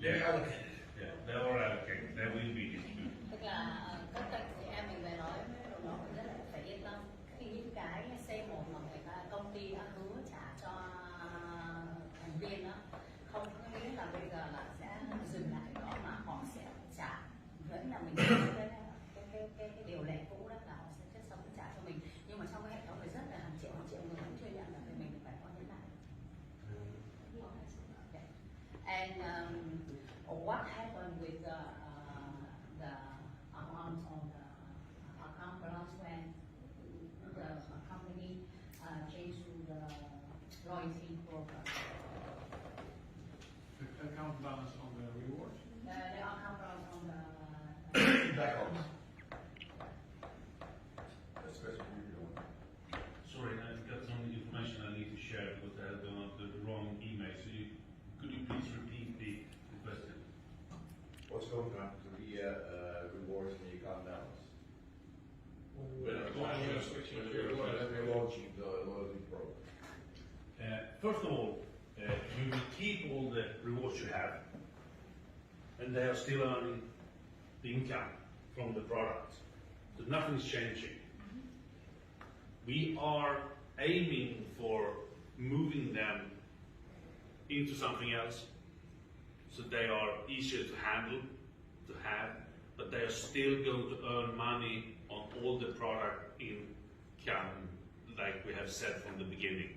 They're allocated. Yeah, they are allocated. They will be distributed. Tức là các cạnh chị em mình về nói với nó cũng rất là phải yên tâm khi những cái C1 mà người ta công ty đã hứa trả cho thành viên đó, không có nghĩa là bây giờ là sẽ dừng lại đó mà họ sẽ trả, vẫn là mình cái điều lệ cũ đó là họ sẽ chất sống trả cho mình, nhưng mà trong cái hệ thống này rất là hàng triệu người vẫn chưa nhận được thì mình phải có thế này. And what happened with the amount on the account balance when the company changed to the loyalty program? The account balance on the rewards? The account balance on the Back office. That's what you're doing. Sorry, I've got some information I need to share because I had the wrong email. So could you please repeat the question? What's going on to the rewards in the account balance? We're launching the loyalty program. First of all, you will keep all the rewards you have, and they are still earning the income from the product. So nothing is changing. We are aiming for moving them into something else, so they are easier to handle, to have, but they are still going to earn money on all the product income, like we have said from the beginning.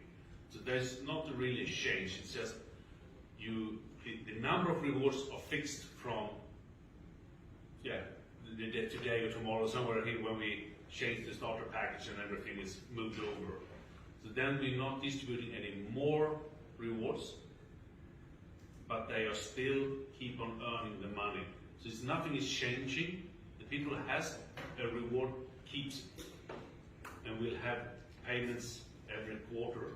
So there's not really a change. It's just the number of rewards are fixed from today or tomorrow, somewhere here when we change the starter package and everything is moved over. So then we're not distributing any more rewards, but they are still keep on earning the money. So it's nothing is changing. The people who has a reward keeps it, and we'll have payments every quarter.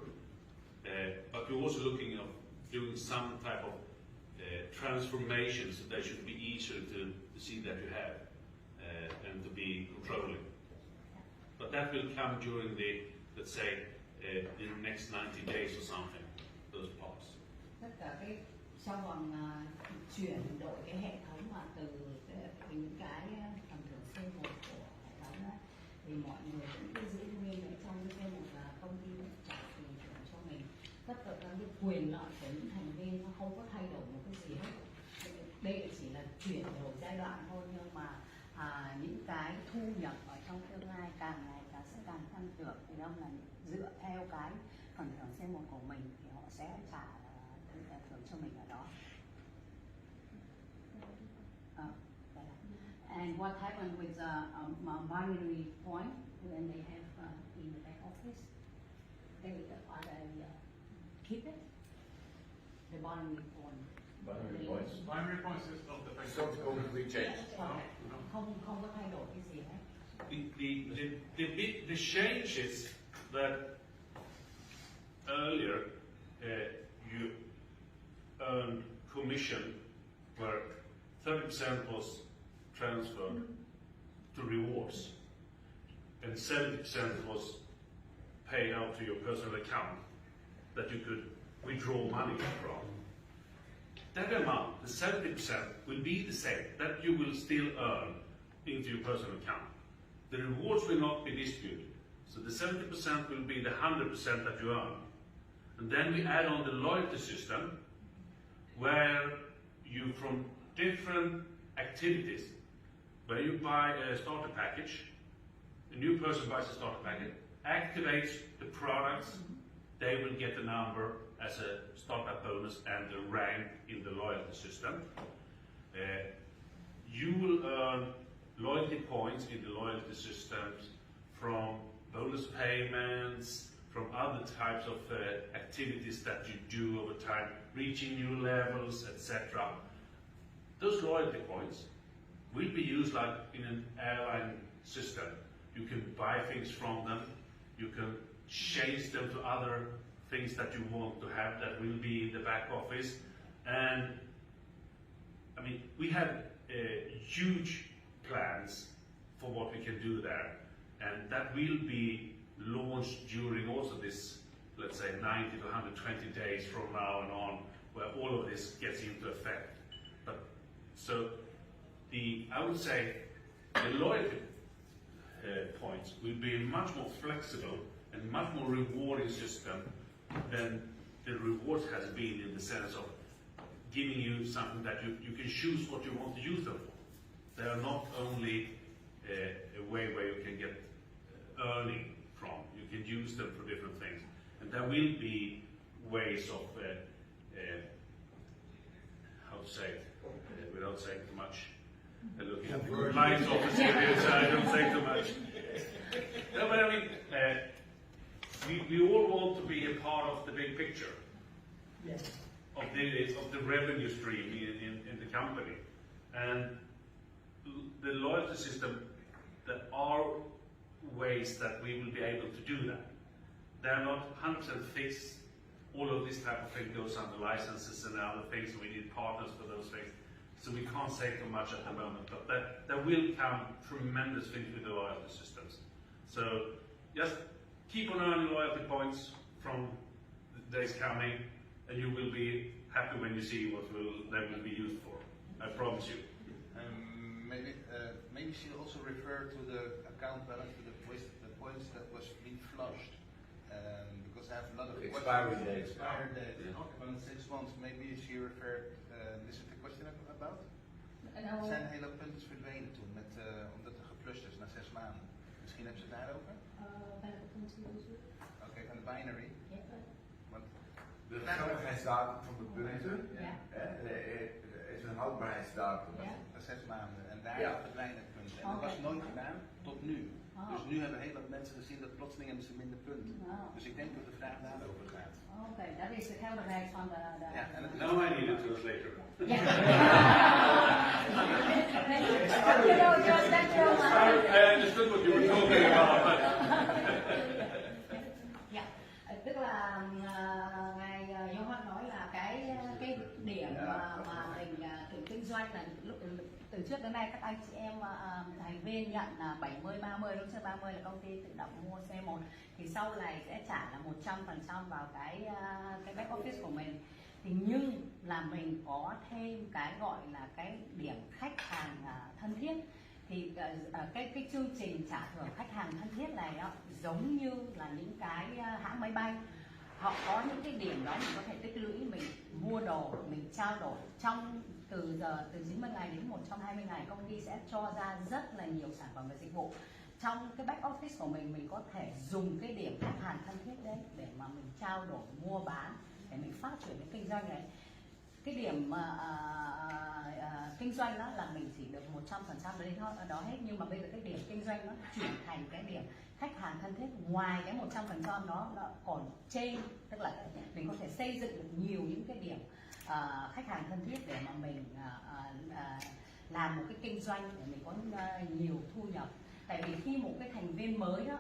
But we're also looking at doing some type of transformation, so they should be easier to see that you have and to be controlling. But that will come during the, let's say, in the next 90 days or something, those parts. Tất cả cái trong vòng chuyển đổi cái hệ thống mà từ những cái phần thưởng C1 của hệ thống đó, thì mọi người vẫn cứ giữ nguyên ở trong cái C1 là công ty trả tiền thưởng cho mình. Tất cả các cái quyền lợi của những thành viên nó không có thay đổi một cái gì hết. Đây chỉ là chuyển đổi giai đoạn thôi, nhưng mà những cái thu nhập ở trong tương lai càng ngày sẽ càng tăng trưởng, thì đâu là dựa theo cái phần thưởng C1 của mình thì họ sẽ trả thưởng cho mình ở đó. And what happened with the binary point when they have in the back office? They keep it. The binary point. Binary points. Binary points is not the It's not going to be changed. Không có thay đổi cái gì hết. The changes that earlier you earned commission where 30% was transferred to rewards and 70% was paid out to your personal account that you could withdraw money from. That amount, the 70%, will be the same, that you will still earn into your personal account. The rewards will not be distributed. So the 70% will be the 100% that you earn. And then we add on the loyalty system, where you, from different activities, where you buy a starter package, a new person buys a starter package, activates the products, they will get the number as a startup bonus and the rank in the loyalty system. You will earn loyalty points in the loyalty systems from bonus payments, from other types of activities that you do over time, reaching new levels, etc. Those loyalty points will be used like in an airline system. You can buy things from them, you can change them to other things that you want to have that will be in the back office. And I mean, we have huge plans for what we can do there, and that will be launched during also this, let's say, 90 to 120 days from now and on, where all of this gets into effect. So I would say the loyalty points will be much more flexible and much more rewarding system than the rewards has been, in the sense of giving you something that you can choose what you want to use them for. They are not only a way where you can get earning from. You can use them for different things, and there will be ways of how to say it without saying too much. Looking at the lines office here, so I don't say too much. No, but I mean, we all want to be a part of the big picture. Yes. Of the revenue stream in the company, and the loyalty system, there are ways that we will be able to do that. They're not 100% fixed. All of this type of thing goes under licenses and other things, so we need partners for those things. So we can't say too much at the moment, but there will come tremendous things with the loyalty systems. So just keep on earning loyalty points from the days coming, and you will be happy when you see what they will be used for. I promise you. Maybe she also referred to the account balance, to the points that was being flushed, because I have a lot of expiry date. Expired date. But in 6 months, maybe she referred. Is het de question about? Er zijn hele punten verdwenen toen, omdat er geflushed is na 6 maanden. Misschien hebben ze het daarover? Welke punten bedoel je? Oké, van de binary. Ja. Want De geldigheidsdatum van de punten is een houdbaarheidsdatum. Ja. van 6 maanden. En daar verdwijnen punten. En dat Oké. was nooit gedaan tot nu. Oh. Dus nu hebben heel veel mensen gezien dat plotseling hebben ze minder punten. Oh. Dus ik denk dat de vraag daarover gaat. Oké, dat is de geldigheid van de... Ja, en dat is Now I need a translator. Ja. I understood what you were talking about, but Dạ, tức là ngài Johan nói là cái điểm mà mình tự kinh doanh là lúc từ trước đến nay các anh chị em thành viên nhận là 70-30, đúng chưa? 30 là công ty tự động mua C1, thì sau này sẽ trả là 100% vào cái back office của mình. Thì nhưng là mình có thêm cái gọi là cái điểm khách hàng thân thiết. Thì cái chương trình trả thưởng khách hàng thân thiết này đó, giống như là những cái hãng máy bay, họ có những cái điểm đó mình có thể tích lũy, mình mua đồ, mình trao đổi trong từ 90 ngày đến 120 ngày, công ty sẽ cho ra rất là nhiều sản phẩm và dịch vụ. Trong cái back office của mình có thể dùng cái điểm khách hàng thân thiết đấy để mà mình trao đổi, mua bán, để mình phát triển cái kinh doanh này. Cái điểm kinh doanh đó là mình chỉ được 100% đến đó hết, nhưng mà bây giờ cái điểm kinh doanh nó chuyển thành cái điểm khách hàng thân thiết. Ngoài cái 100% đó nó còn trên, tức là mình có thể xây dựng được nhiều những cái điểm khách hàng thân thiết để mà mình làm một cái kinh doanh để mình có nhiều thu nhập. Tại vì khi một cái thành viên mới đó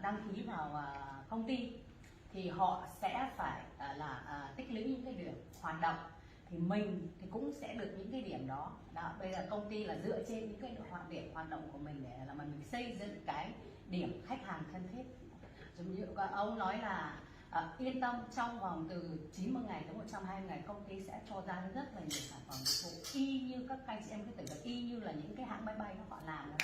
đăng ký vào công ty thì họ sẽ phải tích lũy những cái điểm hoạt động, thì mình thì cũng sẽ được những cái điểm đó. Bây giờ công ty là dựa trên những cái điểm hoạt động của mình để là mình xây dựng cái điểm khách hàng thân thiết. Giống như ông nói là yên tâm, trong vòng từ 90 ngày tới 120 ngày công ty sẽ cho ra rất là nhiều sản phẩm dịch vụ, y như các anh chị em cứ tưởng là y như là những cái hãng máy bay họ làm đó,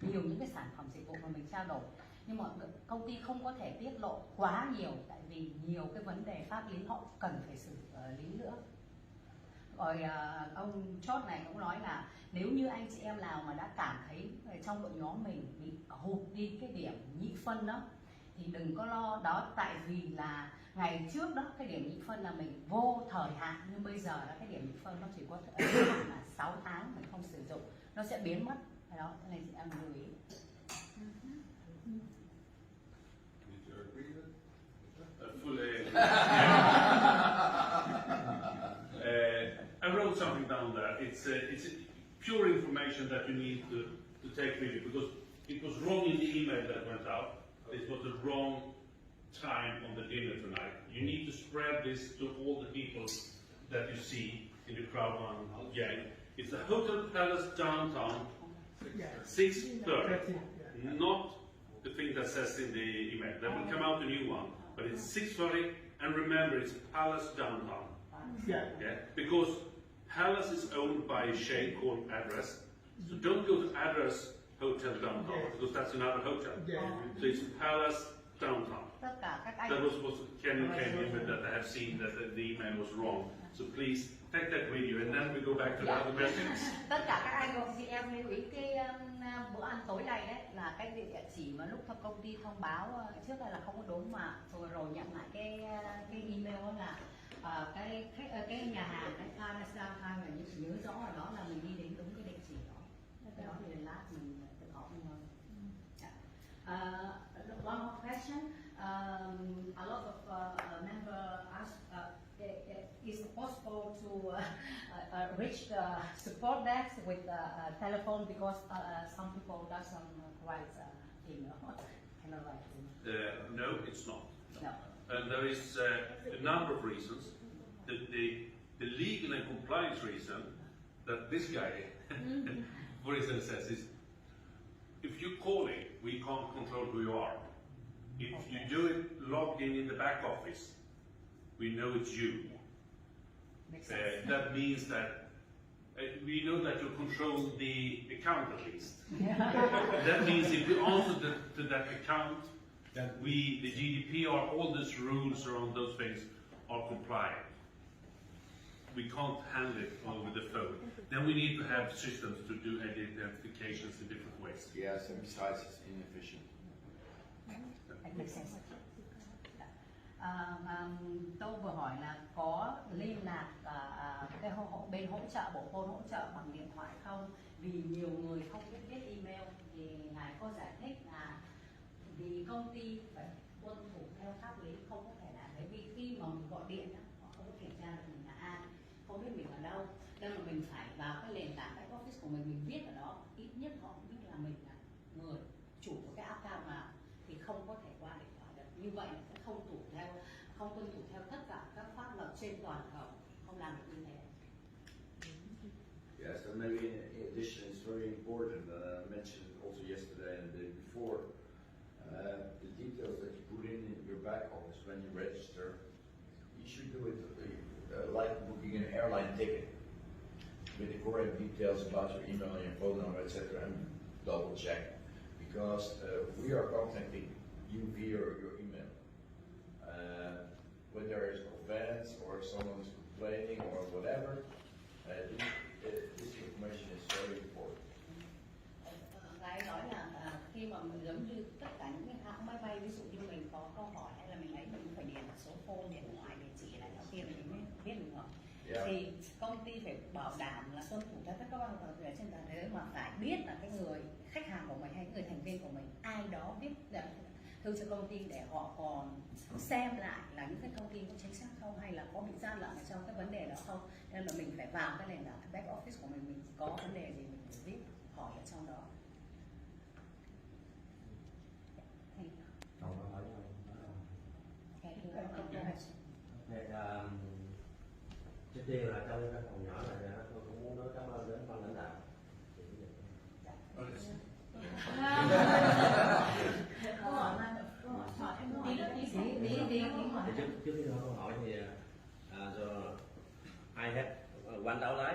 nhiều những cái sản phẩm dịch vụ mà mình trao đổi. Nhưng mà công ty không có thể tiết lộ quá nhiều, tại vì nhiều cái vấn đề pháp lý họ cần phải xử lý nữa. Rồi ông chốt này cũng nói là nếu như anh chị em nào mà đã cảm thấy trong đội nhóm mình bị hụt đi cái điểm nhị phân đó thì đừng có lo đó, tại vì là ngày trước đó cái điểm nhị phân là mình vô thời hạn, nhưng bây giờ là cái điểm nhị phân nó chỉ có thời hạn là 6 tháng mình không sử dụng, nó sẽ biến mất đó, cho nên chị em lưu ý. I wrote something down there. It's pure information that you need to take with you, because it was wrong in the email that went out. It was the wrong time on the dinner tonight. You need to spread this to all the people that you see in the Crowd1 gang. It's the Hotel Palace downtown, 6:30. Not the thing that says in the email. There will come out a new one, but it's 6:30, and remember it's Palace downtown. Yeah. Yeah? Because Palace is owned by a chain called Address. So don't go to Address Hotel Downtown because that's another hotel. So it's Palace Downtown. Tất cả các anh That was what Ken came in with, that I have seen that the email was wrong. So please take that with you, and then we go back to the other questions. tất cả các anh và chị em lưu ý cái bữa ăn tối này đấy là cái địa chỉ mà lúc công ty thông báo trước đây là không có đúng, mà rồi nhận lại cái email đó là cái nhà hàng cái Palace Downtown, và như chị nhớ rõ ở đó là mình đi đến đúng cái địa chỉ đó. Cái đó thì lát mình tự hỏi nhau. One more question. A lot of members ask, is it possible to reach the support desk with telephone, because some people doesn't write email. Cannot write email. No, it's not. No. And there is a number of reasons. The legal and compliance reason that this guy, for instance, says is, if you call it, we can't control who you are. If you do it logged in the back office, we know it's you. Makes sense. That means that we know that you control the account at least. That means if you answer to that account, that the GDPR, all these rules around those things are compliant. We can't handle it over the phone. Then we need to have systems to do identifications in different ways. Yes, and besides it's inefficient. That makes sense. Tôi vừa hỏi là có liên lạc cái bên hỗ trợ, bộ phone hỗ trợ bằng điện thoại không? Vì nhiều người không biết viết email, thì ngài có giải thích là vì công ty phải tuân thủ theo pháp lý, không có thể làm. Bởi vì khi mà mình gọi điện đó, họ không có kiểm tra được mình là ai, không biết mình ở đâu, nên là mình phải vào cái nền tảng back office của mình viết ở đó, ít nhất họ cũng biết là mình là người chủ của cái account nào, thì không có thể qua điện thoại được. Như vậy sẽ không tuân thủ theo tất cả các pháp luật trên toàn cầu, không làm được như thế. Yes, and maybe in addition, it's very important. I mentioned it also yesterday and the day before. The details that you put in your back office when you register, you should do it like booking an airline ticket with the correct details about your email, your phone number, etc., and double check, because we are contacting you via your email. When there is offense or someone is complaining or whatever, this information is very important. Cái nói là khi mà mình giống như tất cả những cái hãng máy bay, ví dụ như mình có câu hỏi hay là mình ấy, mình phải điền số phone, điện thoại, địa chỉ này đầu tiên mình mới biết được không? Yeah. Thì công ty phải bảo đảm là tuân thủ theo tất cả các luật lệ trên toàn thế giới, mà phải biết là cái người khách hàng của mình hay người thành viên của mình, ai đó viết thư cho công ty để họ còn xem lại là những cái thông tin có chính xác không, hay là có bị gian lận ở trong cái vấn đề đó không. Nên là mình phải vào cái nền tảng back office của mình có vấn đề gì mình phải viết hỏi ở trong đó. Còn câu hỏi nào? Trước tiên là trong cái phòng nhỏ này tôi cũng muốn nói cảm ơn đến ban lãnh đạo. Trước khi hỏi câu hỏi thì ai hết quanh đấu lái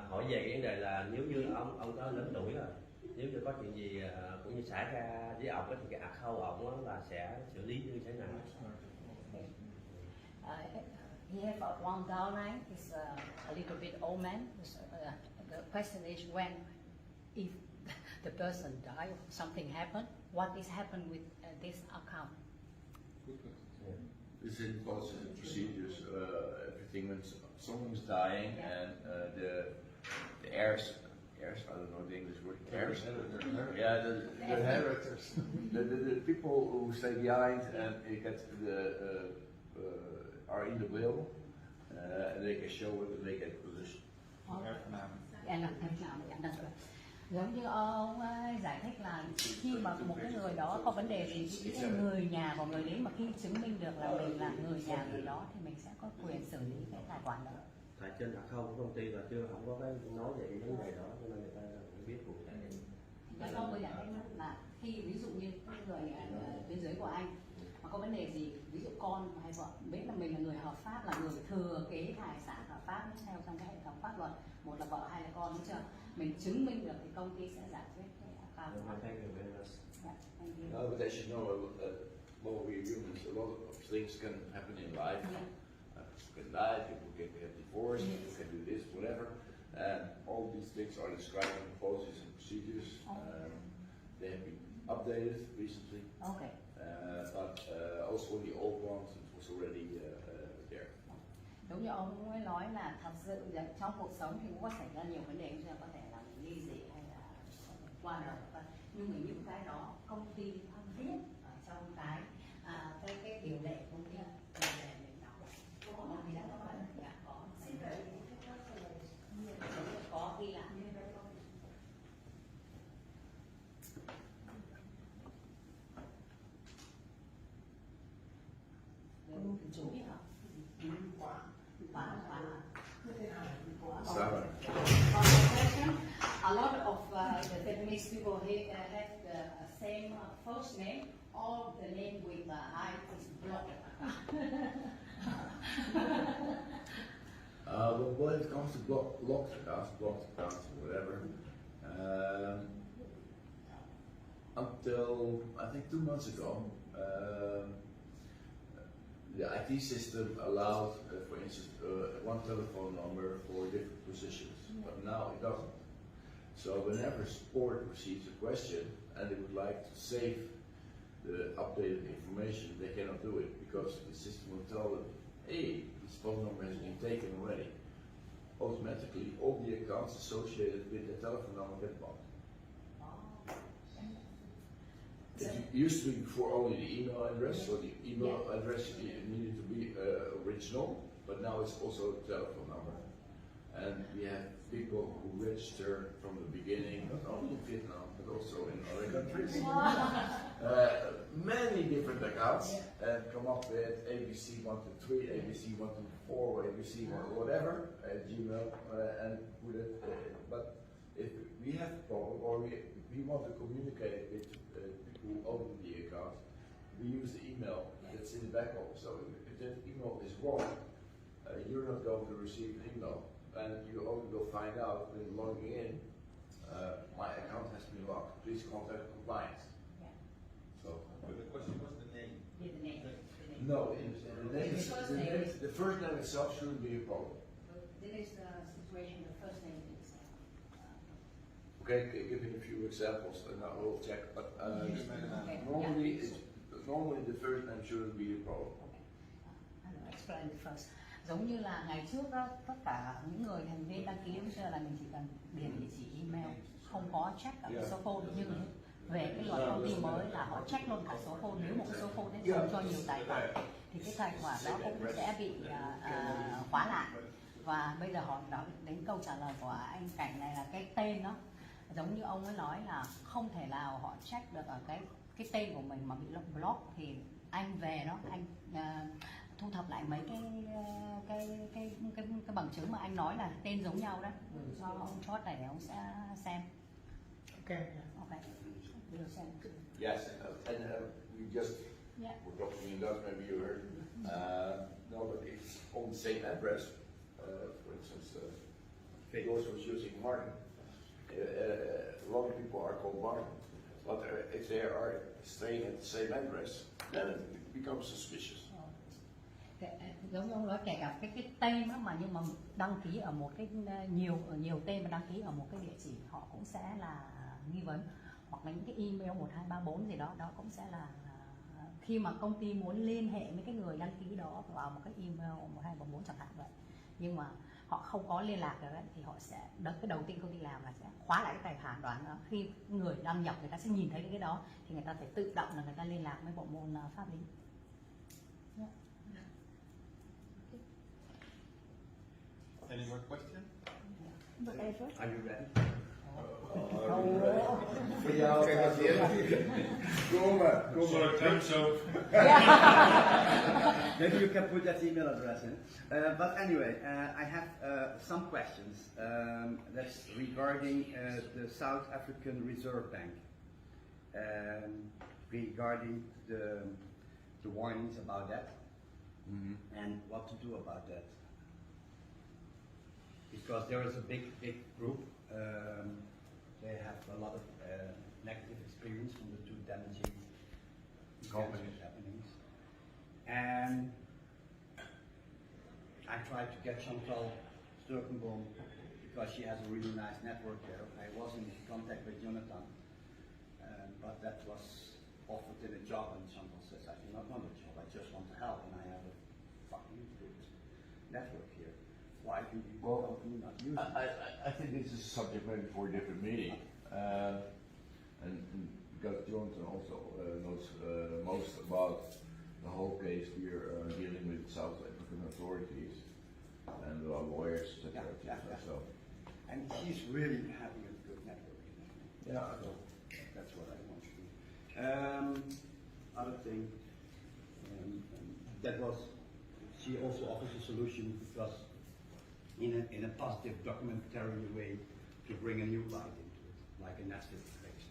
hỏi về cái vấn đề là nếu như ông đó lớn tuổi rồi, nếu như có chuyện gì cũng như xảy ra với ông thì cái account ông là sẽ xử lý như thế nào? He have one downline. He's a little bit old man. The question is when, if the person died, something happened, what is happened with this account? This is policy procedures. Everything when someone's dying and the heirs, I don't know the English word. Heirs. Yeah, the inheritors. The people who stay behind and they get are in the will, and they can show it and they get position. Giống như ông giải thích là khi mà một cái người đó có vấn đề gì, cái người nhà của người đấy mà khi chứng minh được là mình là người nhà người đó thì mình sẽ có quyền xử lý cái tài khoản đó. Tại trên account của công ty là chưa không có cái nói về cái vấn đề đó, cho nên người ta không biết cụ thể. Tôi giải thích là khi ví dụ như người bên dưới của anh mà có vấn đề gì, ví dụ con hay vợ biết là mình là người hợp pháp, là người thừa kế tài sản hợp pháp theo trong cái hệ thống pháp luật, một là vợ hai là con, đúng chưa? Mình chứng minh được thì công ty sẽ giải quyết cái account. Thank you very much. No, but as you know, well, we're humans. A lot of things can happen in life. People can die, people can get divorced, people can do this, whatever. And all these things are described in policies and procedures. They have been updated recently. Okay. But also the old ones, it was already there. Đúng như ông ấy nói là thật sự trong cuộc sống thì cũng có xảy ra nhiều vấn đề, như là có thể là mình ly dị hay là qua đời, nhưng mà những cái đó công ty không viết ở trong cái điều lệ công ty, điều lệ mình đọc thì đã có ghi lại. Chú biết hả? A lot of the Vietnamese people have the same first name. All the name with I is blocked. Well, when it comes to blocked accounts, or whatever, until I think 2 months ago, the IT system allowed, for instance, one telephone number for different positions, but now it doesn't. So whenever sport receives a question and they would like to save the updated information, they cannot do it because the system will tell them, hey, this phone number has been taken already. Automatically, all the accounts associated with the telephone number get blocked. It used to be before only the email address, so the email address needed to be original, but now it's also a telephone number. And we have people who register from the beginning, not only in Vietnam, but also in other countries. Many different accounts and come up with ABC123, ABC124, or ABC1 whatever, Gmail, and put it. But if we have a problem, or we want to communicate with who open the account, we use the email that's in the back office. So if that email is wrong, you're not going to receive an email, and you only will find out when logging in, my account has been locked. Please contact compliance. So, But the question was the name. Yeah, the name. no, the first name itself shouldn't be a problem. This is the situation. The first name is. Okay, give me a few examples, and I will check. But normally the first name shouldn't be a problem. I'll explain it first. Giống như là ngày trước đó, tất cả những người thành viên đăng ký bây giờ là mình chỉ cần điền địa chỉ email, không có check cả số phone. Nhưng về cái luật công ty mới là họ check luôn cả số phone. Nếu một cái số phone đấy dùng cho nhiều tài khoản thì cái tài khoản đó cũng sẽ bị khóa lại. Và bây giờ họ nói đến câu trả lời của anh Cảnh này là cái tên đó, giống như ông ấy nói là không thể nào họ check được ở cái tên của mình mà bị block, thì anh về đó anh thu thập lại mấy cái bằng chứng mà anh nói là tên giống nhau đó, gửi cho ông Chót này để ông sẽ xem. Okay. Okay. We'll send. Yes, and we just were talking in Dutch, maybe you heard. No, but it's on the same address. For instance, yours was using Martin. A lot of people are called Martin, but if they are staying at the same address, then it becomes suspicious. Giống như ông nói, kể cả cái tên đó mà nhưng mà đăng ký ở một cái nhiều tên mà đăng ký ở một cái địa chỉ, họ cũng sẽ là nghi vấn, hoặc là những cái email 1234 gì đó cũng sẽ là khi mà công ty muốn liên hệ với cái người đăng ký đó vào một cái email 1234 chẳng hạn vậy, nhưng mà họ không có liên lạc được ấy, thì họ sẽ cái đầu tiên công ty làm là sẽ khóa lại cái tài khoản đó. Khi người đăng nhập người ta sẽ nhìn thấy cái đó thì người ta phải tự động là người ta liên lạc với bộ môn pháp lý. Any more questions? Are you ready? So time's up. Maybe you can put that email address in. But anyway, I have some questions. That's regarding the South African Reserve Bank. Regarding the the warnings about that, and what to do about that. Because there is a big group. They have a lot of negative experience from the two damaging companies happenings. And I tried to get Chantal Sturkenboom because she has a really nice network there. I was in contact with Jonathan, but that was offered in a job, and Chantal says, I do not want a job, I just want to help, and I have a fucking good network here. Why do you not use it? I think this is a subject maybe for a different meeting. And because Jonathan also knows most about the whole case we are dealing with South African authorities and our lawyers, etc. So. And she's really having a good network. Yeah. So that's what I want to do. Other thing, that was, she also offers a solution because in a positive documentary way to bring a new light into it, like a Netflix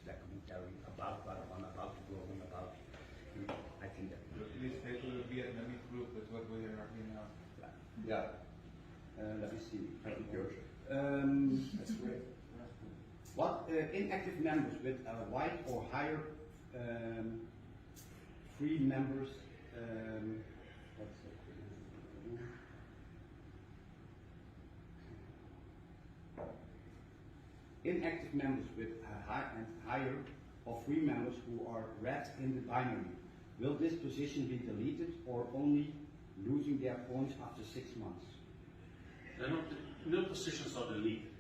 documentary about Crowd1, about the world, and about. I think that. This whole Vietnamese group is what we are in now. Yeah. Let me see. Thank you, George. That's great. What inactive members with a white or higher free members? What's that? Inactive members with a higher or free members who are red in the binary. Will this position be deleted or only losing their points after 6 months? No positions are deleted.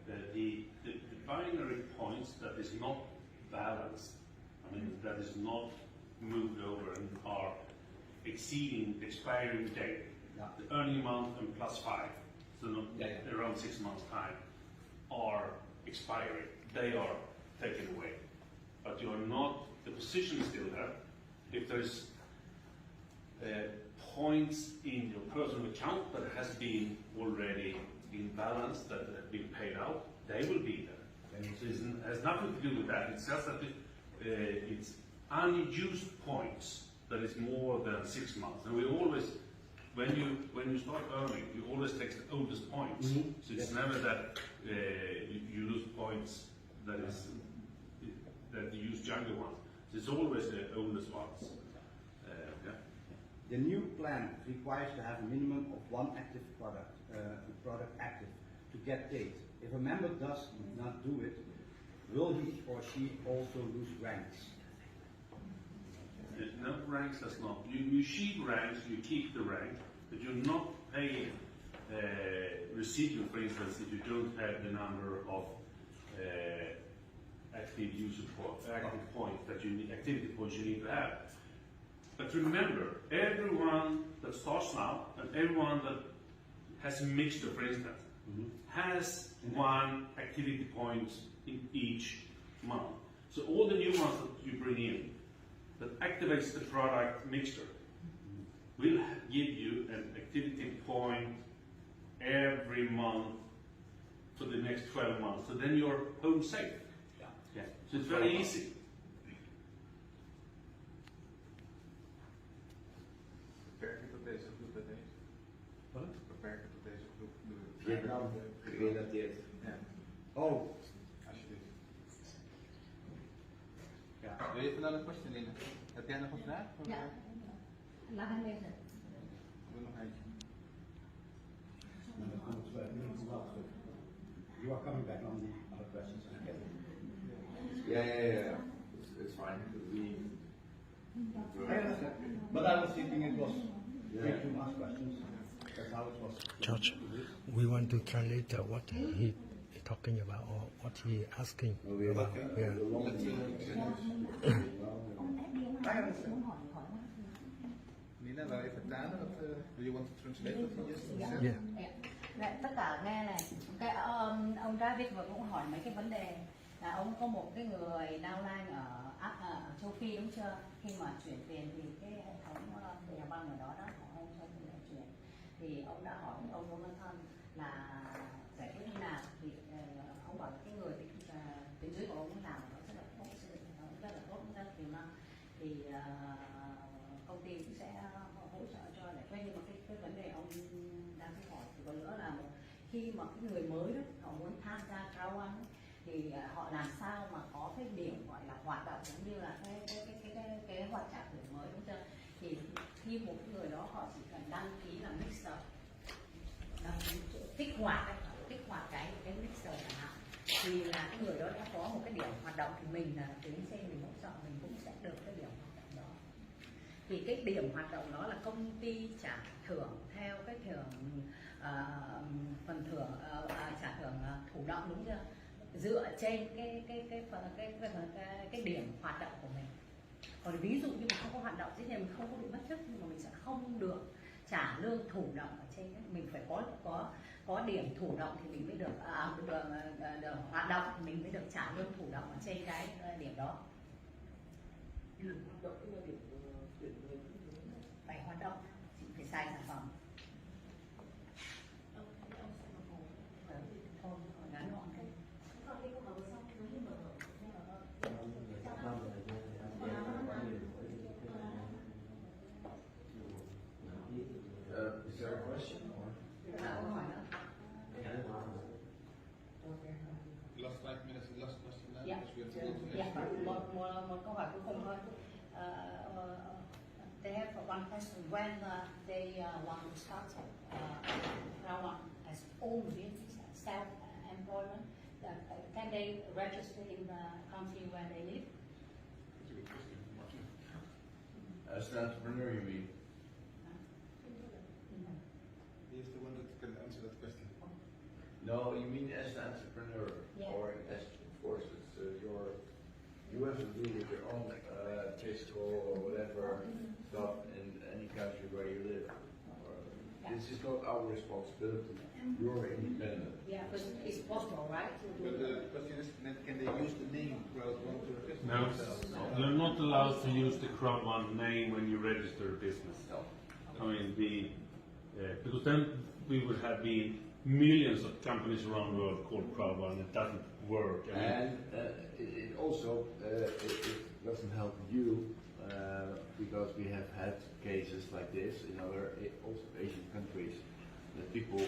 The binary points that is not balanced, I mean that is not moved over and are exceeding the expiring date, the earning amount and +5, so not around 6 months time, are expiring. They are taken away. But you are not, the position is still there. If there's points in your personal account that has been already been balanced, that have been paid out, they will be there. So it has nothing to do with that. It's just that it's unused points that is more than 6 months. And we always, when you start earning, you always take the oldest points. So it's never that you lose points that is that you use younger ones. So it's always the oldest ones. The new plan requires to have a minimum of one active product active to get paid. If a member does not do it, will he or she also lose ranks? No, ranks does not. You sheet ranks, you keep the rank, but you're not paying residual, for instance, if you don't have the number of active points that you need, activity points you need to have. But remember, everyone that starts now and everyone that has a mixture, for instance, has one activity point in each month. So all the new ones that you bring in that activates the product mixture will give you an activity point every month for the next 12 months. So then you're home safe. Yeah. So it's very easy. Beperken tot deze groep dat heeft. Wat? Beperken tot deze groep. Vietnam gerelateerd. Ja. Oh. Alsjeblieft. Ja. Wil je even naar de question in? Heb jij nog een vraag? Ja. Laat hem even. Doe nog eentje. You are coming back on the other questions. Yeah. It's fine. I understand. But I was thinking it was great to ask questions. That's how it was. George, we want to translate what he talking about or what he asking about. Yeah. I understand. Nina, wil je vertalen? Do you want to translate what he just said? Yeah. Dạ, tất cả nghe này, ông David vừa cũng hỏi mấy cái vấn đề là ông có một cái người downline ở châu Phi đúng chưa? Khi mà chuyển tiền thì cái hệ thống nhà băng ở đó họ không cho tiền chuyển, thì ông đã hỏi ông Jonathan là giải quyết như nào, thì ông bảo cái người tuyến dưới của ông làm nó rất là tốt, rất là tốt, rất là tiềm năng, thì ty cũng sẽ hỗ trợ cho để quay. Nhưng mà cái vấn đề ông đang hỏi thì còn nữa là khi mà cái người mới đó, họ muốn tham gia Crowd1 thì họ làm sao mà có cái điểm gọi là hoạt động giống như là cái hoạt trạng điểm mới, đúng chưa? Thì khi một người đó họ chỉ cần đăng ký là mixer, đăng ký kích hoạt cái mixer chẳng hạn, thì là cái người đó đã có một cái điểm hoạt động, thì mình là tuyến trên mình hỗ trợ mình cũng sẽ được cái điểm hoạt động đó. Thì cái điểm hoạt động đó là công ty trả thưởng theo cái thưởng phần thưởng trả thưởng thụ động, đúng chưa? Dựa trên cái điểm hoạt động của mình. Còn ví dụ như mà không có hoạt động thế thì mình không có bị mất chức, nhưng mà mình sẽ không được trả lương thụ động ở trên ấy. Mình phải có điểm thụ động thì mình mới được hoạt động thì mình mới được trả lương thụ động ở trên cái điểm đó. Phải hoạt động, chị phải xài sản phẩm. Thôi, ngắn gọn thế. Is there a question? Last 5 minutes, last question now, Yeah. because we have to go to Yeah, next. một câu hỏi cuối cùng thôi. They have one question. When they want to start Crowd1 as own business, self-employment, can they register in the country where they live? As an entrepreneur, you mean? He is the one that can answer that question. No, you mean as an entrepreneur, Yeah. or as, of course, it's you have to do with your own fiscal or whatever stuff in any country where you live. This is not our responsibility. You're independent. Yeah, but it's possible, right? But the question is, can they use the name Crowd1 to register No, themselves? you're not allowed to use the Crowd1 name when you register a business. No. I mean, because then we would have been millions of companies around the world called Crowd1. It doesn't work. I mean, And it also it doesn't help you because we have had cases like this in other also Asian countries that people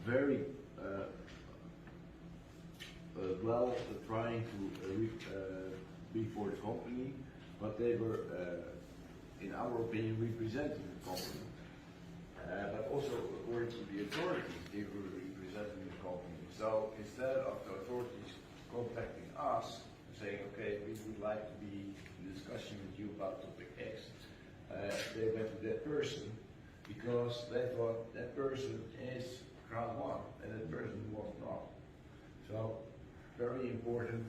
very well trying to be for the company, but they were, in our opinion, representing the company. But also according to the authorities, they were representing the company. So instead of the authorities contacting us and saying, okay, we would like to be in discussion with you about topic X, they went to that person because they thought that person is Crowd1 and that person was not. So very important.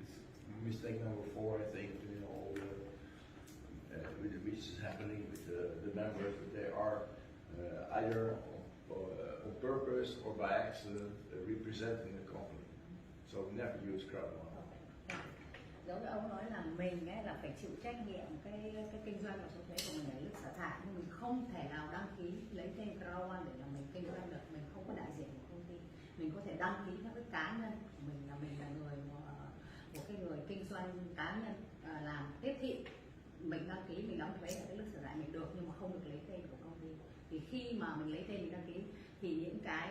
It's mistake number 4, I think, all with which is happening with the members, that they are either on purpose or by accident representing the company. So never use Crowd1. Giống như ông nói là mình ấy là phải chịu trách nhiệm cái kinh doanh và số thuế của mình, lấy nước xả thải, nhưng mình không thể nào đăng ký lấy tên Crowd1 để là mình kinh doanh được. Mình không có đại diện của công ty, mình có thể đăng ký theo cái cá nhân của mình là người một cái người kinh doanh cá nhân làm tiếp thị, mình đăng ký, mình đóng thuế ở cái nước sở tại mình được, nhưng mà không được lấy tên của công ty. Thì khi mà mình lấy tên mình đăng ký thì những cái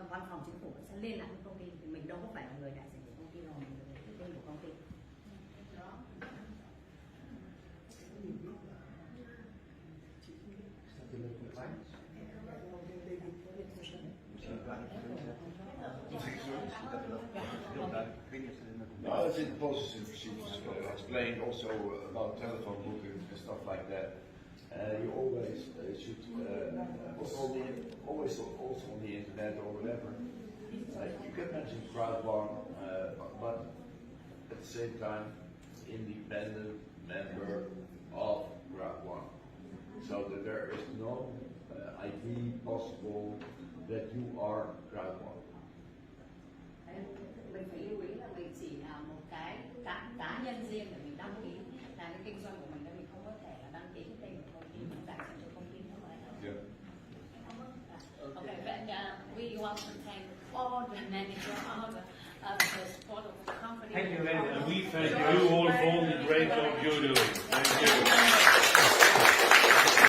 văn phòng chính phủ sẽ liên lạc với công ty, thì mình đâu có phải là người đại diện của công ty đâu, mình được lấy cái tên của công ty. No, it's in the process and procedures. Explained also about telephone booking and stuff like that. You always should always also on the internet or whatever. You can mention Crowd1, but at the same time, independent member of Crowd1, so that there is no ID possible that you are Crowd1. Mình phải lưu ý là mình chỉ là một cái cá nhân riêng để mình đăng ký là cái kinh doanh của mình, nên mình không có thể là đăng ký cái tên của công ty, mình đại diện cho công ty nữa. Okay, but we want to thank all the manager, all the support of the company. Thank you, and we thank you all for the great job you're doing.